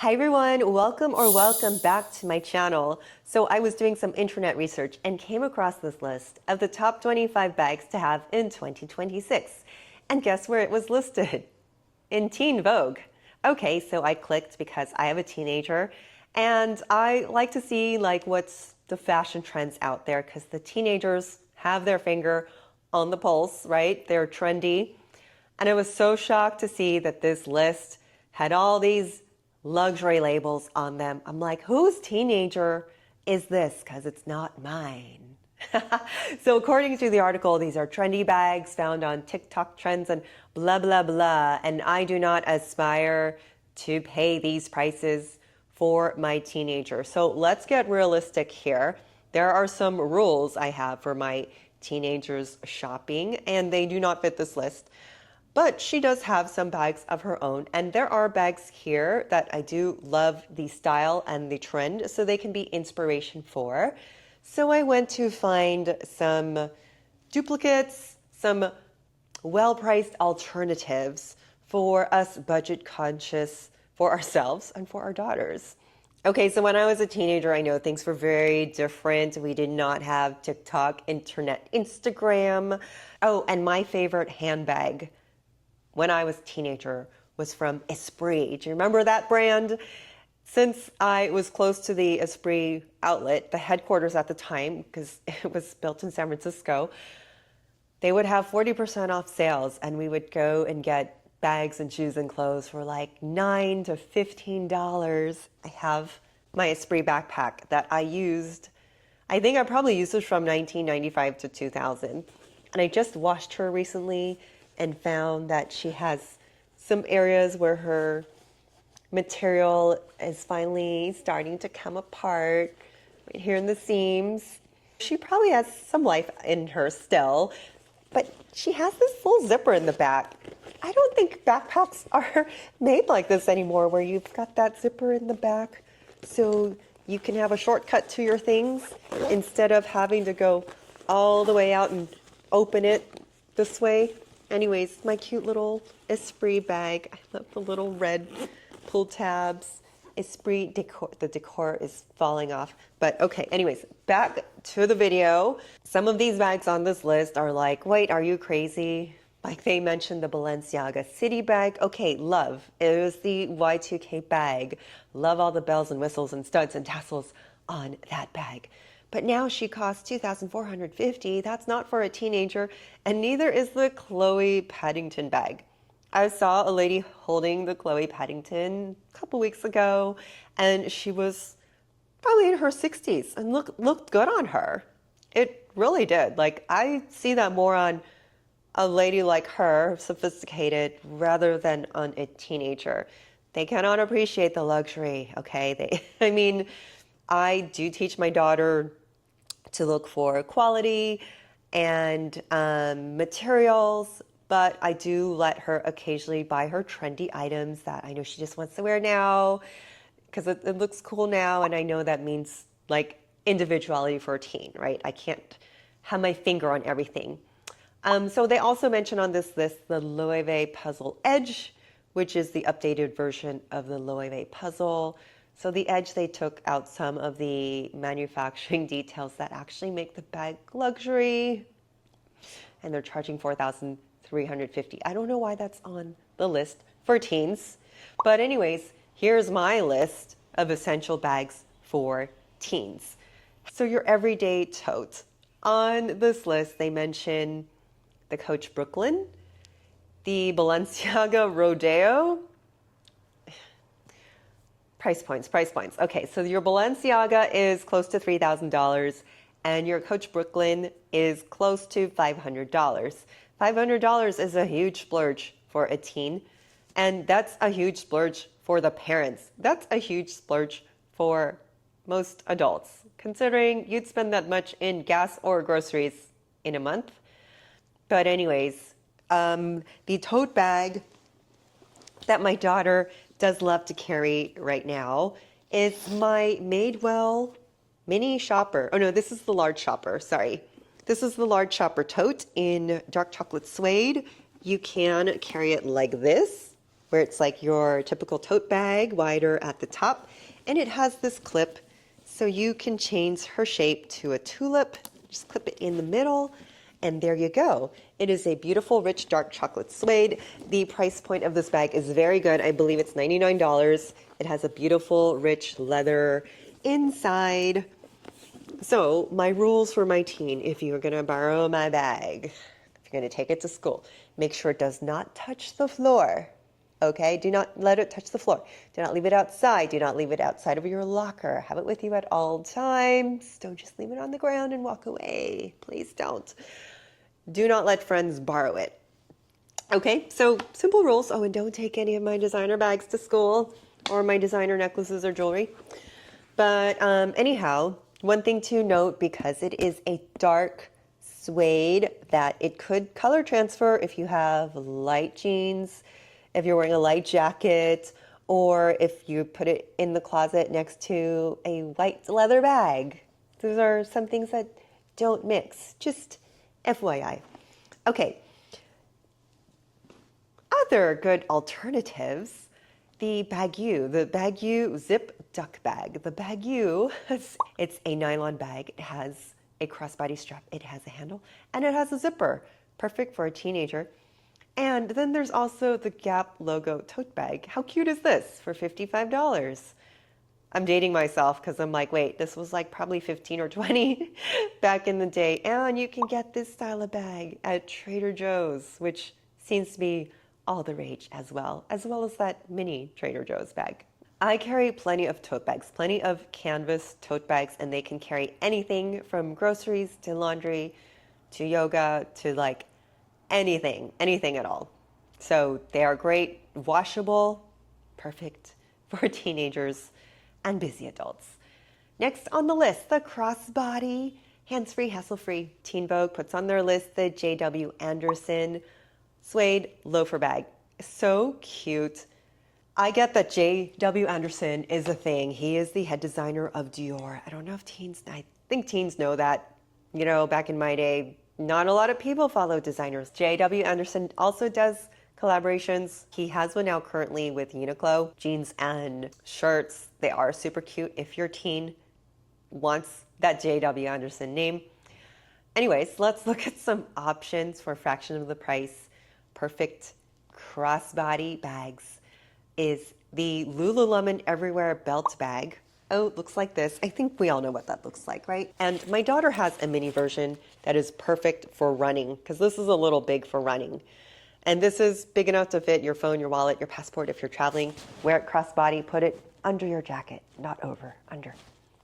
Hi everyone, welcome back to my channel. So I was doing some internet research and came across this list of the top 25 bags to have in 2026. And guess where it was listed? In Teen Vogue. Okay, so I clicked because I have a teenager and I like to see what's the fashion trends out there because the teenagers have their finger on the pulse, right? They're trendy. And I was so shocked to see that this list had all these luxury labels on them. I'm like, whose teenager is this? Because it's not mine. So according to the article, these are trendy bags found on TikTok trends and blah, blah, blah. And I do not aspire to pay these prices for my teenager. So let's get realistic here. There are some rules I have for my teenager's shopping, and they do not fit this list. But she does have some bags of her own, and there are bags here that I do love the style and the trend, so they can be inspiration for. So I went to find some duplicates, some well-priced alternatives for us budget conscious, for ourselves and for our daughters. Okay, so when I was a teenager, I know things were very different. We did not have TikTok, internet, Instagram. Oh, and my favorite handbag when I was a teenager was from Esprit. Do you remember that brand? Since I was close to the Esprit outlet, the headquarters at the time, because it was built in San Francisco, they would have 40% off sales, and we would go and get bags and shoes and clothes for like $9 to $15. I have my Esprit backpack that I used. I think I probably used it from 1995 to 2000. And I just washed her recently and found that she has some areas where her material is finally starting to come apart, right here in the seams. She probably has some life in her still, but she has this little zipper in the back. I don't think backpacks are made like this anymore, where you've got that zipper in the back so you can have a shortcut to your things instead of having to go all the way out and open it this way. Anyways, my cute little Esprit bag. I love the little red pull tabs. Esprit decor. The decor is falling off. But okay, anyways, back to the video. Some of these bags on this list are like, wait, are you crazy? Like they mentioned the Balenciaga Le City Bag. Okay, love. It was the Y2K bag. Love all the bells and whistles and studs and tassels on that bag. But now she costs $2,450. That's not for a teenager, and neither is the Chloé Paddington bag. I saw a lady holding the Chloé Paddington a couple weeks ago, and she was probably in her 60s and looked good on her. It really did. Like, I see that more on a lady like her, sophisticated, rather than on a teenager. They cannot appreciate the luxury, okay? I mean, I do teach my daughter to look for quality and materials, but I do let her occasionally buy her trendy items that I know she just wants to wear now because it looks cool now, and I know that means like individuality for a teen, right? I can't have my finger on everything. So they also mention on this list the Loewe Puzzle Edge, which is the updated version of the Loewe Puzzle. So the Edge, they took out some of the manufacturing details that actually make the bag luxury, and they're charging $4,350. I don't know why that's on the list for teens, but anyways, here's my list of essential bags for teens. So your everyday tote. On this list, they mention the Coach Brooklyn, the Balenciaga Rodeo. Price points. Okay, so your Balenciaga is close to $3,000 and your Coach Brooklyn is close to $500. $500 is a huge splurge for a teen, and that's a huge splurge for the parents. That's a huge splurge for most adults, considering you'd spend that much in gas or groceries in a month. But anyways, the tote bag that my daughter does love to carry right now is my Madewell mini shopper. Oh no, this is the large shopper, sorry. This is the large shopper tote in dark chocolate suede. You can carry it like this, where it's like your typical tote bag, wider at the top. And it has this clip, so you can change her shape to a tulip. Just clip it in the middle, and there you go. It is a beautiful, rich, dark chocolate suede. The price point of this bag is very good. I believe it's $99. It has a beautiful, rich leather inside. So my rules for my teen, if you're gonna borrow my bag, if you're gonna take it to school, make sure it does not touch the floor. Okay, do not let it touch the floor. Do not leave it outside. Do not leave it outside of your locker. Have it with you at all times. Don't just leave it on the ground and walk away. Please don't. Do not let friends borrow it. Okay, so simple rules. Oh, and don't take any of my designer bags to school or my designer necklaces or jewelry. But anyhow, one thing to note, because it is a dark suede, that it could color transfer if you have light jeans, if you're wearing a light jacket, or if you put it in the closet next to a white leather bag. Those are some things that don't mix, just FYI. Okay, other good alternatives, the BAGGU Zip Duck Bag. The BAGGU, it's a nylon bag. It has a crossbody strap, it has a handle, and it has a zipper, perfect for a teenager. And then there's also the Gap Logo Tote Bag. How cute is this for $55? I'm dating myself because I'm like, wait, this was like probably 15 or 20 back in the day. And you can get this style of bag at Trader Joe's, which seems to be all the rage as well as that mini Trader Joe's bag. I carry plenty of tote bags, plenty of canvas tote bags, and they can carry anything from groceries to laundry to yoga to like anything at all. So they are great, washable, perfect for teenagers and busy adults. Next on the list, the crossbody, hands-free, hassle-free. Teen Vogue puts on their list the J.W. Anderson suede loafer bag. So cute. I get that J.W. Anderson is a thing. He is the head designer of Dior. I don't know if I think teens know that. You know, back in my day, not a lot of people follow designers. J.W. Anderson also does collaborations. He has one now currently with Uniqlo, jeans and shirts. They are super cute if your teen wants that J.W. Anderson name. Anyways, let's look at some options for a fraction of the price. Perfect crossbody bags is the Lululemon Everywhere Belt Bag. Oh, it looks like this. I think we all know what that looks like, right? And my daughter has a mini version that is perfect for running, because this is a little big for running. And this is big enough to fit your phone, your wallet, your passport if you're traveling. Wear it crossbody, put it under your jacket, not over, under.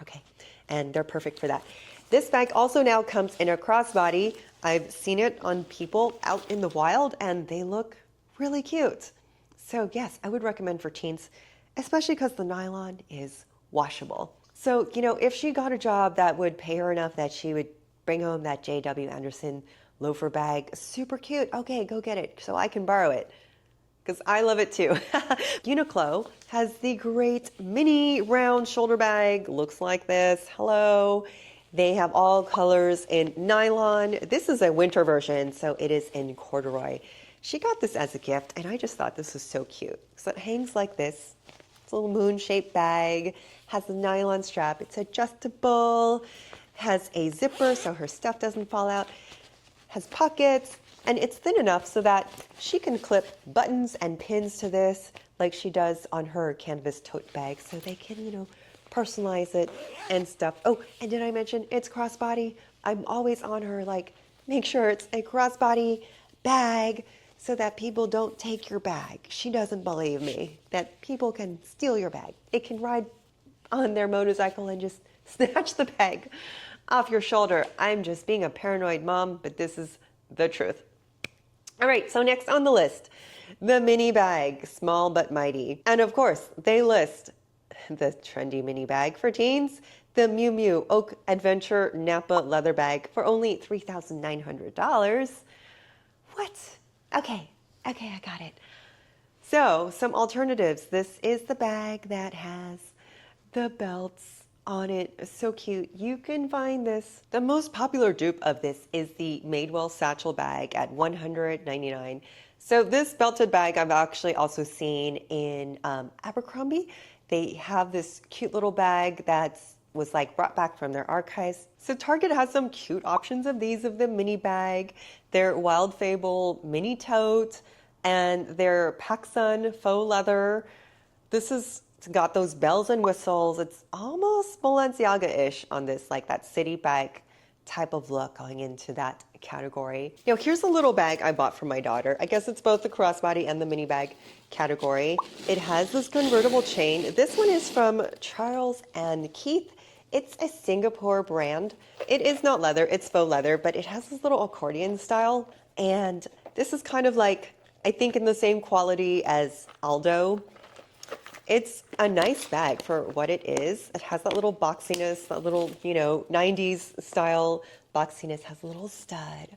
Okay, and they're perfect for that. This bag also now comes in a crossbody. I've seen it on people out in the wild, and they look really cute. So yes, I would recommend for teens, especially because the nylon is washable. So, you know, if she got a job that would pay her enough that she would bring home that J.W. Anderson loafer bag, super cute. Okay, go get it so I can borrow it, because I love it too. Uniqlo has the great mini round shoulder bag. Looks like this. Hello. They have all colors in nylon. This is a winter version, so it is in corduroy. She got this as a gift, and I just thought this was so cute. So it hangs like this. It's a little moon-shaped bag, has a nylon strap. It's adjustable, has a zipper so her stuff doesn't fall out, has pockets, and it's thin enough so that she can clip buttons and pins to this like she does on her canvas tote bag, so they can, you know, personalize it and stuff. Oh, and did I mention it's crossbody? I'm always on her, like, make sure it's a crossbody bag so that people don't take your bag. She doesn't believe me that people can steal your bag. It can ride on their motorcycle and just snatch the bag off your shoulder. I'm just being a paranoid mom, but this is the truth. All right, so next on the list, the mini bag, small but mighty. And of course, they list the trendy mini bag for teens, the Miu Miu Oak Adventure Napa leather bag for only $3,900. What? Okay, I got it. So, some alternatives. This is the bag that has the belts on it. So cute. You can find this. The most popular dupe of this is the Madewell Satchel bag at $199. So this belted bag I've actually also seen in Abercrombie. They have this cute little bag that was like brought back from their archives. So Target has some cute options of these, of the mini bag, their Wild Fable mini tote, and their PacSun faux leather. This has got those bells and whistles. It's almost Balenciaga-ish on this, like that city bag type of look going into that category. You know, here's a little bag I bought for my daughter. I guess it's both the crossbody and the mini bag category. It has this convertible chain. This one is from 𝐼𝐻𝐿 It's a Singapore brand. It is not leather, it's faux leather, but it has this little accordion style. And this is kind of like, I think in the same quality as ALDO. It's a nice bag for what it is. It has that little boxiness, that little, 90s style boxiness, has a little stud.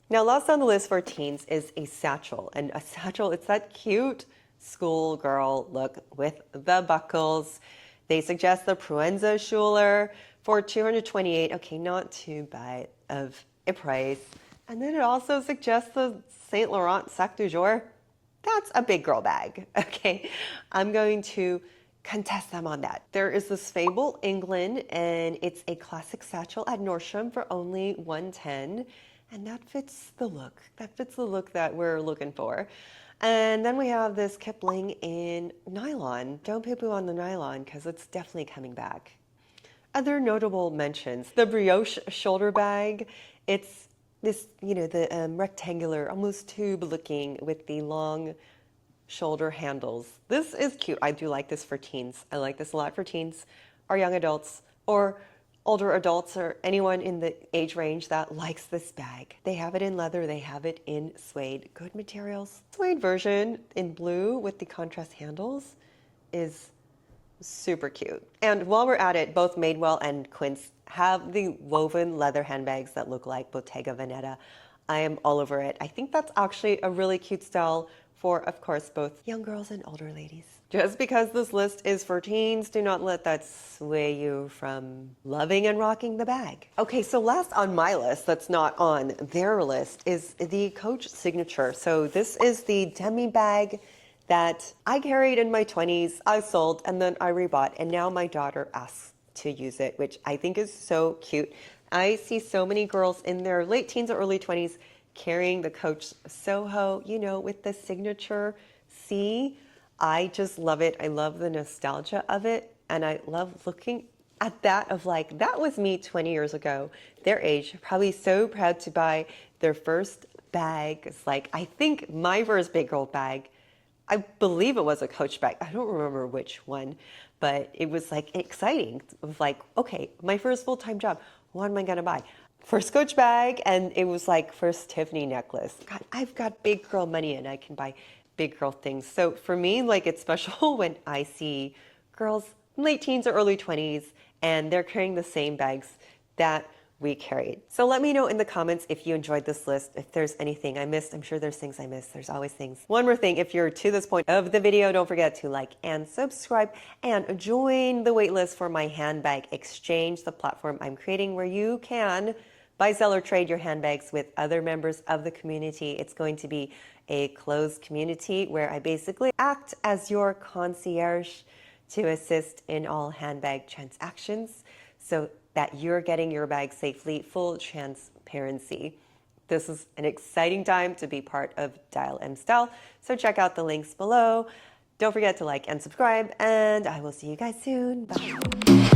Now, last on the list for teens is a satchel. And a satchel, it's that cute schoolgirl look with the buckles. They suggest the Proenza Schuler for $228. Okay, not too bad of a price. And then it also suggests the Saint Laurent Sac du Jour. That's a big girl bag, okay? I'm going to contest them on that. There is this Fable England, and it's a classic satchel at Nordstrom for only $110, and that fits the look. That fits the look that we're looking for. And then we have this Kipling in nylon. Don't poo-poo on the nylon, because it's definitely coming back. Other notable mentions, the Brioche Shoulder Bag. It's this, the rectangular, almost tube looking with the long shoulder handles. This is cute. I do like this for teens. I like this a lot for teens or young adults or older adults or anyone in the age range that likes this bag. They have it in leather. They have it in suede. Good materials. Suede version in blue with the contrast handles is super cute. And while we're at it, both Madewell and Quince have the woven leather handbags that look like Bottega Veneta. I am all over it. I think that's actually a really cute style for, of course, both young girls and older ladies. Just because this list is for teens, do not let that sway you from loving and rocking the bag. Okay, so last on my list, that's not on their list, is the Coach signature. So this is the demi bag that I carried in my 20s, I sold, and then I rebought, and now my daughter asks to use it, which I think is so cute. I see so many girls in their late teens or early 20s carrying the Coach Soho, with the signature C. I just love it. I love the nostalgia of it, and I love looking at that of like, that was me 20 years ago, their age, probably so proud to buy their first bag. It's like, I think my first big girl bag, I believe it was a Coach bag. I don't remember which one, but it was like exciting. It was like, okay, my first full-time job, what am I gonna buy? First Coach bag, and it was like first Tiffany necklace. God, I've got big girl money and I can buy big girl things. So for me, like, it's special when I see girls late teens or early 20s and they're carrying the same bags that we carried. So let me know in the comments if you enjoyed this list, if there's anything I missed. I'm sure there's things I missed. There's always things. One more thing, if you're to this point of the video, don't forget to like and subscribe and join the waitlist for my handbag exchange, the platform I'm creating where you can buy, sell, or trade your handbags with other members of the community. It's going to be a closed community where I basically act as your concierge to assist in all handbag transactions so that you're getting your bag safely, full transparency. This is an exciting time to be part of Dial M Style, so check out the links below. Don't forget to like and subscribe, and I will see you guys soon. Bye.